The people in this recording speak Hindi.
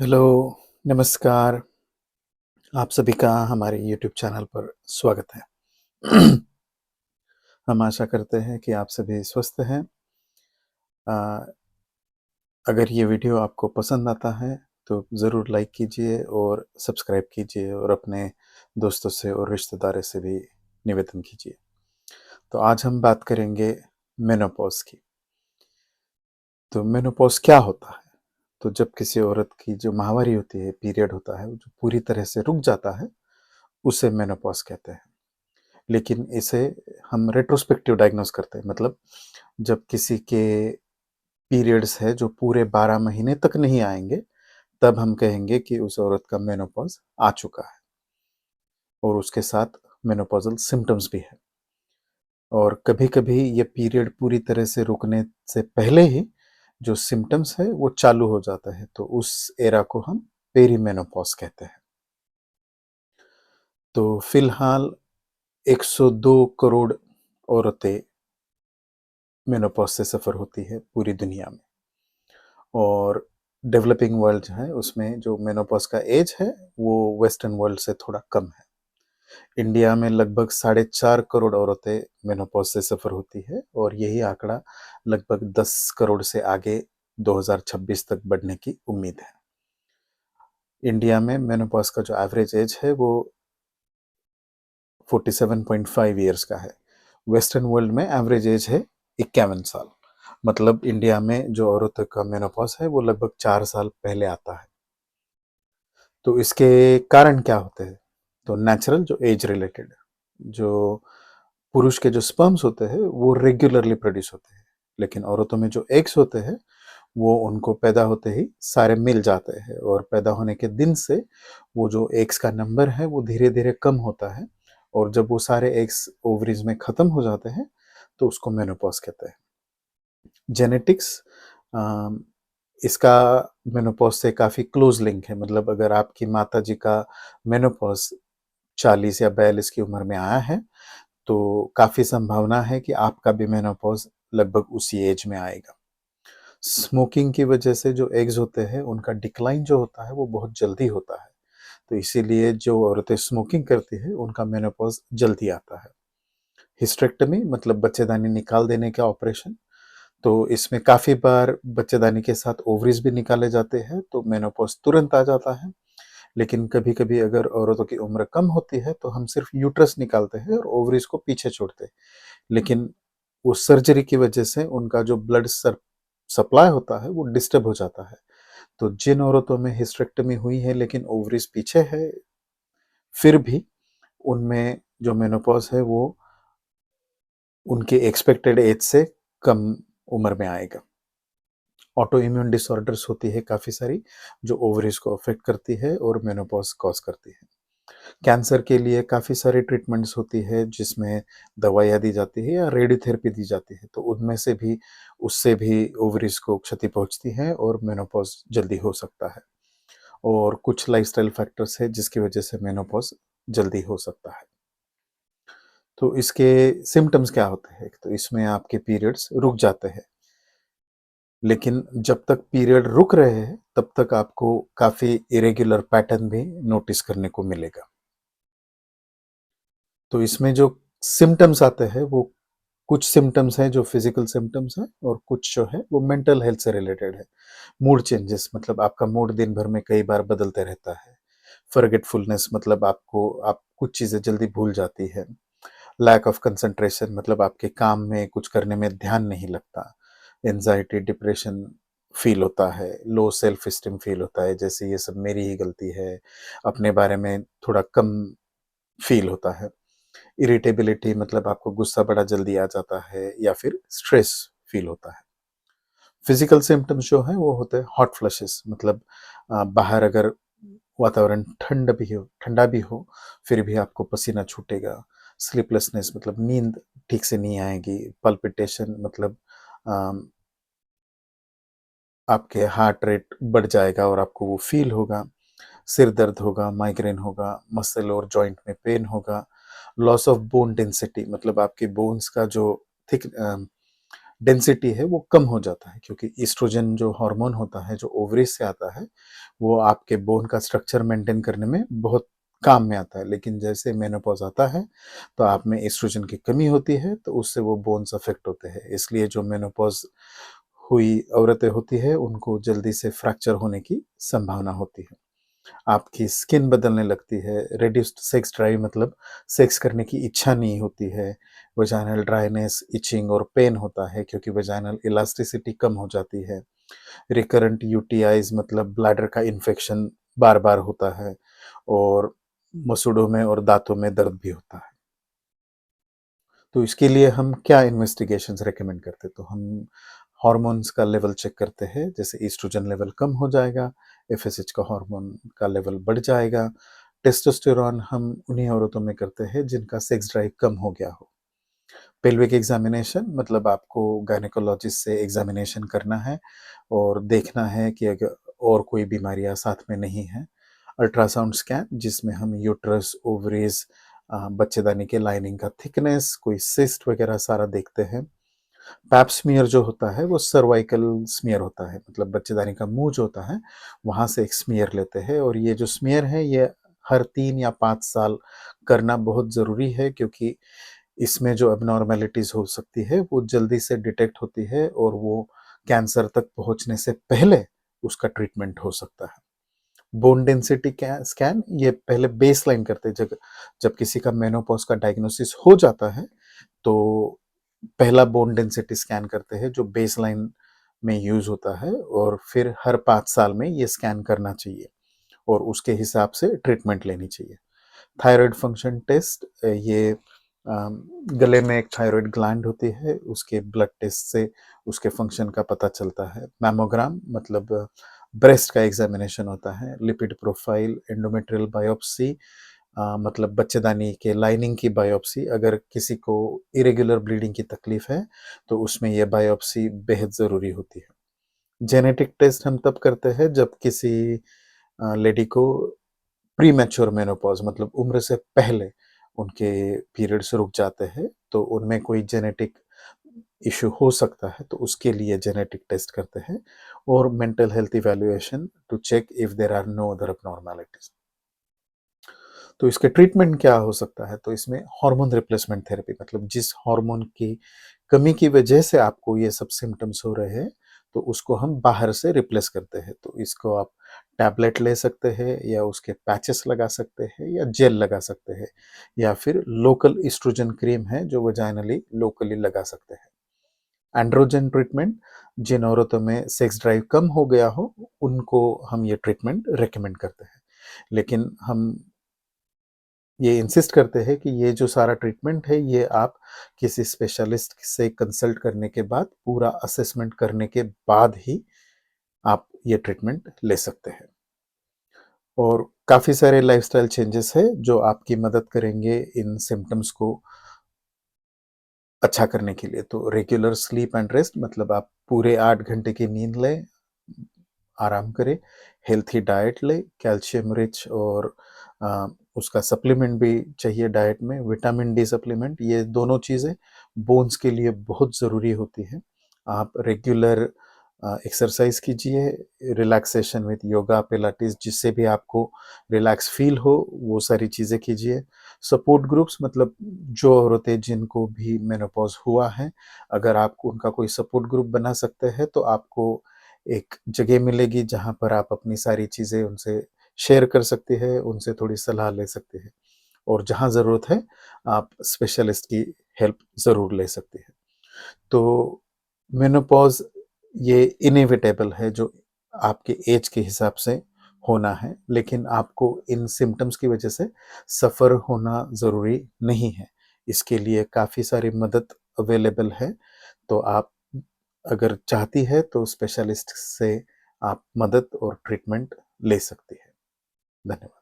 हेलो, नमस्कार। आप सभी का हमारे यूट्यूब चैनल पर स्वागत है। हम आशा करते हैं कि आप सभी स्वस्थ हैं। अ, अगर ये वीडियो आपको पसंद आता है, तो ज़रूर लाइक कीजिए और सब्सक्राइब कीजिए और अपने दोस्तों से और रिश्तेदारों से भी निवेदन कीजिए। तो आज हम बात करेंगे मेनोपॉज़ की। तो मेनोपॉज़ क्या होता है? तो जब किसी औरत की जो माहवारी होती है, पीरियड होता है, वो जो पूरी तरह से रुक जाता है, उसे मेनोपॉज़ कहते हैं। लेकिन इसे हम रेट्रोस्पेक्टिव डायग्नोस करते हैं, मतलब जब किसी के पीरियड्स है जो पूरे 12 महीने तक नहीं आएंगे, तब हम कहेंगे कि उस औरत का मेनोपॉज आ चुका है और उसके साथ मेनोपॉजल सिम्टम्स भी है। और कभी-कभी ये पीरियड पूरी तरह से रुकने से पहले ही जो सिम्टम्स है वो चालू हो जाता है, तो उस एरा को हम पेरीमेनोपॉज कहते हैं। तो फिलहाल 102 करोड़ औरतें मेनोपॉज से सफ़र होती है पूरी दुनिया में। और डेवलपिंग वर्ल्ड जो है उसमें जो मेनोपॉज का एज है वो वेस्टर्न वर्ल्ड से थोड़ा कम है। इंडिया में लगभग 4.5 करोड़ औरतें मेनोपॉज से सफ़र होती है और यही आंकड़ा लगभग 10 करोड़ से आगे 2026 तक बढ़ने की उम्मीद है। इंडिया में मेनोपॉज का जो एवरेज एज है वो 47.5 ईयर्स का है। वेस्टर्न वर्ल्ड में एवरेज एज है 51 साल। मतलब इंडिया में जो औरतों का मेनोपॉज है वो लगभग 4 साल पहले आता है। तो इसके कारण क्या होते हैं? तो नेचुरल जो एज रिलेटेड, जो पुरुष के जो स्पर्म्स होते हैं वो रेगुलरली प्रोड्यूस होते हैं, लेकिन औरतों में जो एग्स होते हैं वो उनको पैदा होते ही सारे मिल जाते हैं और पैदा होने के दिन से वो जो एग्स का नंबर है वो धीरे धीरे कम होता है और जब वो सारे एग्स ओवरीज में खत्म हो जाते हैं तो उसको मेनोपॉज कहते हैं। जेनेटिक्स इसका मेनोपॉज से काफ़ी क्लोज लिंक है, मतलब अगर आपकी माता जी का मेनोपॉज 40 या 42 की उम्र में आया है तो काफ़ी संभावना है कि आपका भी मेनोपॉज लगभग उसी एज में आएगा। स्मोकिंग की वजह से जो एग्स होते हैं उनका डिक्लाइन जो होता है वो बहुत जल्दी होता है, तो इसीलिए जो औरतें स्मोकिंग करती है उनका मेनोपॉज जल्दी आता है। हिस्टेरेक्टमी मतलब बच्चेदानी निकाल देने का ऑपरेशन, तो इसमें काफ़ी बार बच्चेदानी के साथ ओवरीज भी निकाले जाते हैं तो मेनोपॉज तुरंत आ जाता है। लेकिन कभी-कभी अगर औरतों की उम्र कम होती है तो हम सिर्फ यूट्रस निकालते हैं और ओवरीज को पीछे छोड़ते हैं। लेकिन उस सर्जरी की वजह से उनका जो ब्लड सप्लाई होता है वो डिस्टर्ब हो जाता है। तो जिन औरतों में हिस्टेरेक्टमी हुई है लेकिन ओवरीज पीछे है, फिर भी उनमें जो मेनोपॉज है वो उनके एक्सपेक्टेड एज से कम उम्र में आएगा। ऑटो इम्यून डिसऑर्डर्स होती है काफ़ी सारी जो ओवरीज को अफेक्ट करती है और मेनोपॉज कॉज करती है। कैंसर के लिए काफ़ी सारी ट्रीटमेंट्स होती है जिसमें दवाइयाँ दी जाती है या रेडियोथेरेपी दी जाती है, तो उनमें से भी उससे भी ओवरीज को क्षति पहुंचती है और मेनोपॉज जल्दी हो सकता है। और कुछ लाइफस्टाइल फैक्टर्स है जिसकी वजह से मेनोपॉज जल्दी हो सकता है। तो इसके सिम्टम्स क्या होते हैं? तो इसमें आपके पीरियड्स रुक जाते हैं, लेकिन जब तक पीरियड रुक रहे हैं तब तक आपको काफ़ी इरेगुलर पैटर्न भी नोटिस करने को मिलेगा। तो इसमें जो सिम्टम्स आते हैं वो कुछ सिम्टम्स हैं जो फिजिकल सिम्टम्स हैं और कुछ जो है वो मेंटल हेल्थ से रिलेटेड है। मूड चेंजेस मतलब आपका मूड दिन भर में कई बार बदलते रहता है। फॉरगेटफुलनेस मतलब आप कुछ चीज़ें जल्दी भूल जाती है। लैक ऑफ कंसंट्रेशन मतलब आपके काम में कुछ करने में ध्यान नहीं लगता। एंजाइटी डिप्रेशन फील होता है, लो सेल्फ एस्टीम फील होता है, जैसे ये सब मेरी ही गलती है, अपने बारे में थोड़ा कम फील होता है। इरिटेबिलिटी मतलब आपको गुस्सा बड़ा जल्दी आ जाता है या फिर स्ट्रेस फील होता है। फिजिकल सिम्टम्स जो है वो होते हैं हॉट फ्लशेस, मतलब बाहर अगर वातावरण ठंडा भी हो फिर भी आपको पसीना छूटेगा। स्लीपलेसनेस मतलब नींद ठीक से नहीं आएगी। पल्पिटेशन मतलब अम, आपके हार्ट रेट बढ़ जाएगा और आपको वो फील होगा। सिर दर्द होगा, माइग्रेन होगा, मसल और जॉइंट में पेन होगा। लॉस ऑफ बोन डेंसिटी मतलब आपके बोन्स का जो थिक डेंसिटी है वो कम हो जाता है, क्योंकि एस्ट्रोजन जो हार्मोन होता है जो ओवरीज से आता है वो आपके बोन का स्ट्रक्चर मेंटेन करने में बहुत काम में आता है। लेकिन जैसे मेनोपॉज आता है तो आप में एस्ट्रोजन की कमी होती है, तो उससे वो बोन्स अफेक्ट होते हैं। इसलिए जो मेनोपॉज हुई औरतें होती है उनको जल्दी से फ्रैक्चर होने की संभावना होती है। आपकी स्किन बदलने लगती है, रेड्यूस्ड सेक्स ड्राइव मतलब सेक्स करने की इच्छा नहीं होती है, वजाइनल ड्राइनेस, इचिंग और पेन होता है क्योंकि वजाइनल इलास्टिसिटी कम हो जाती है। रिकरेंट यूटीआईज मतलब ब्लैडर का इन्फेक्शन बार बार होता है, और मसूड़ों में और दांतों में दर्द भी होता है। तो इसके लिए हम क्या इन्वेस्टिगेशंस रेकमेंड करते हैं, तो हम हार्मोन्स का लेवल चेक करते हैं। जैसे ईस्ट्रोजन लेवल कम हो जाएगा, एफएसएच का हार्मोन का लेवल बढ़ जाएगा। टेस्टोस्टेरोन हम उन्हीं औरतों में करते हैं जिनका सेक्स ड्राइव कम हो गया हो। पेल्विक एग्जामिनेशन मतलब आपको गायनेकोलॉजिस्ट से एग्जामिनेशन करना है और देखना है कि अगर और कोई बीमारियां साथ में नहीं है। अल्ट्रासाउंड स्कैन जिसमें हम यूट्रस, ओवरीज, बच्चेदानी के लाइनिंग का थिकनेस, कोई सिस्ट वगैरह सारा देखते हैं। पैप स्मीयर जो होता है वो सर्वाइकल स्मीयर होता है, मतलब बच्चेदानी का मुंह जो होता है वहां से एक स्मीयर लेते हैं, और ये जो स्मीयर है ये हर 3 या 5 साल करना बहुत ज़रूरी है, क्योंकि इसमें जो एबनॉर्मेलिटीज हो सकती है वो जल्दी से डिटेक्ट होती है और वो कैंसर तक पहुंचने से पहले उसका ट्रीटमेंट हो सकता है। बोन डेंसिटी स्कैन ये पहले बेस लाइन करते हैं। जब जब किसी का मेनोपॉज का डायग्नोसिस हो जाता है तो पहला बोन डेंसिटी स्कैन करते हैं जो बेस लाइन में यूज होता है, और फिर हर 5 साल में ये स्कैन करना चाहिए और उसके हिसाब से ट्रीटमेंट लेनी चाहिए। थायराइड फंक्शन टेस्ट, ये गले में एक थायराइड ग्लैंड होती है, उसके ब्लड टेस्ट से उसके फंक्शन का पता चलता है। मैमोग्राम मतलब ब्रेस्ट का एग्जामिनेशन होता है। लिपिड प्रोफाइल, एंडोमेट्रियल बायोप्सी मतलब बच्चेदानी के लाइनिंग की बायोप्सी, अगर किसी को इरेगुलर ब्लीडिंग की तकलीफ है तो उसमें यह बायोप्सी बेहद ज़रूरी होती है। जेनेटिक टेस्ट हम तब करते हैं जब किसी लेडी को प्री मैच्योर मेनोपॉज मतलब उम्र से पहले उनके पीरियड्स रुक जाते हैं, तो उनमें कोई जेनेटिक इशू हो सकता है, तो उसके लिए जेनेटिक टेस्ट करते हैं। और mental health evaluation to check if there are no other abnormalities। तो इसके ट्रीटमेंट क्या हो सकता है, तो इसमें हार्मोन रिप्लेसमेंट थेरेपी मतलब जिस हार्मोन की कमी की वजह से आपको ये सब सिम्टम्स हो रहे हैं तो उसको हम बाहर से रिप्लेस करते हैं। तो इसको आप टैबलेट ले सकते हैं, या उसके पैचेस लगा सकते हैं, या जेल लगा सकते हैं, या फिर लोकल एस्ट्रोजन क्रीम है जो वजाइनली लोकली लगा सकते हैं। एंड्रोजन ट्रीटमेंट, जिन औरतों में सेक्स ड्राइव कम हो गया हो उनको हम ये ट्रीटमेंट रेकमेंड करते हैं। लेकिन हम ये इंसिस्ट करते हैं कि ये जो सारा ट्रीटमेंट है ये आप किसी स्पेशलिस्ट से कंसल्ट करने के बाद, पूरा असेसमेंट करने के बाद ही आप ये ट्रीटमेंट ले सकते हैं। और काफ़ी सारे लाइफस्टाइल चेंजेस है जो आपकी मदद करेंगे इन सिम्टम्स को अच्छा करने के लिए। तो रेगुलर स्लीप एंड रेस्ट मतलब आप पूरे 8 घंटे की नींद लें, आराम करें, हेल्थी डाइट लें, कैल्शियम रिच, और उसका सप्लीमेंट भी चाहिए डाइट में, विटामिन डी सप्लीमेंट। ये दोनों चीज़ें बोन्स के लिए बहुत ज़रूरी होती हैं। आप रेगुलर एक्सरसाइज कीजिए, रिलैक्सेशन विद योगा, पिलाटिस, जिससे भी आपको रिलैक्स फील हो वो सारी चीज़ें कीजिए। सपोर्ट ग्रुप्स मतलब जो औरतें जिनको भी मेनोपॉज हुआ है, अगर आप उनका कोई सपोर्ट ग्रुप बना सकते हैं तो आपको एक जगह मिलेगी जहाँ पर आप अपनी सारी चीज़ें उनसे शेयर कर सकते हैं, उनसे थोड़ी सलाह ले सकते हैं, और जहाँ ज़रूरत है आप स्पेशलिस्ट की हेल्प ज़रूर ले सकते हैं। तो मेनोपॉज़ ये इनेविटेबल है, जो आपके एज के हिसाब से होना है, लेकिन आपको इन सिम्पटम्स की वजह से सफ़र होना ज़रूरी नहीं है। इसके लिए काफ़ी सारी मदद अवेलेबल है, तो आप अगर चाहती है तो स्पेशलिस्ट से आप मदद और ट्रीटमेंट ले सकती है। धन्यवाद।